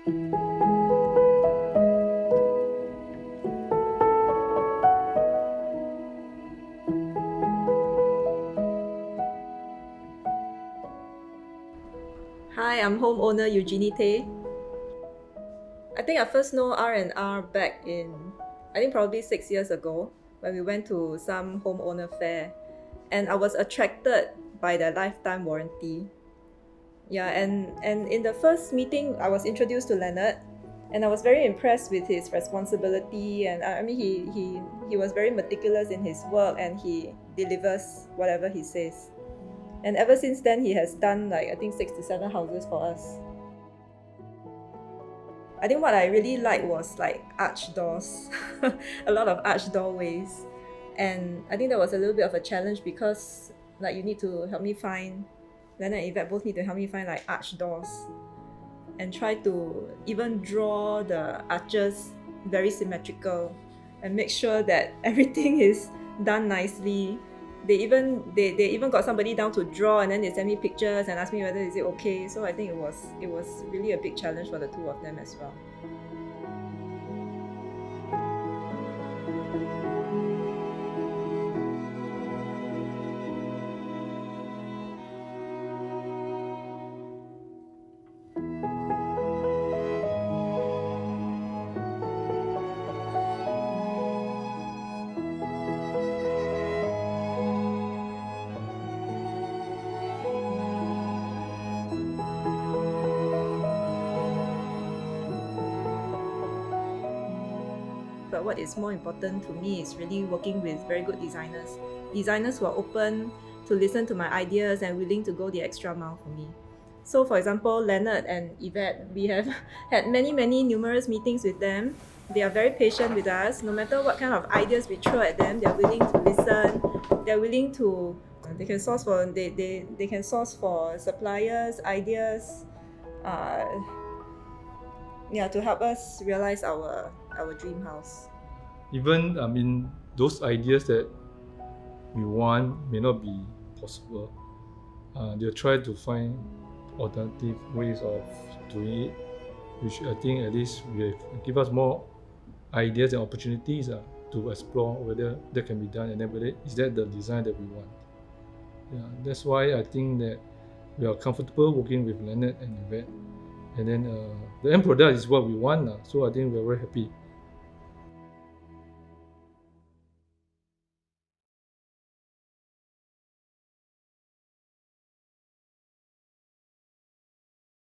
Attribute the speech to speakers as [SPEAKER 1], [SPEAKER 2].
[SPEAKER 1] Hi, I'm homeowner Eugenie Tay. I think I first know R&R back in, I think probably 6 years ago when we went to some homeowner fair, and I was attracted by the lifetime warranty. Yeah, and in the first meeting, I was introduced to Leonard, and I was very impressed with his responsibility. And I mean, he was very meticulous in his work, and he delivers whatever he says. And ever since then, he has done like I think 6 to 7 houses for us. I think what I really liked was like arch doors, a lot of arch doorways. And I think that was a little bit of a challenge because like you need to help me find, Leonard and Yvette both need to help me find like arch doors and try to even draw the arches very symmetrical and make sure that everything is done nicely. They even got somebody down to draw, and then they send me pictures and ask me whether is it okay. So I think it was really a big challenge for the two of them as well. But what is more important to me is really working with very good designers. Designers who are open to listen to my ideas and willing to go the extra mile for me. So for example, Leonard and Yvette, we have had many numerous meetings with them. They are very patient with us. No matter what kind of ideas we throw at them, they're willing to listen. They're willing to they can source for suppliers, ideas, uh, yeah, to help us realize our dream house.
[SPEAKER 2] Even those ideas that we want may not be possible. They'll try to find alternative ways of doing it, which I think at least will give us more ideas and opportunities to explore whether that can be done, and then whether is that the design that we want. Yeah, that's why I think that we are comfortable working with Leonard and Yvette, and then the end product is what we want. So I think we're very happy.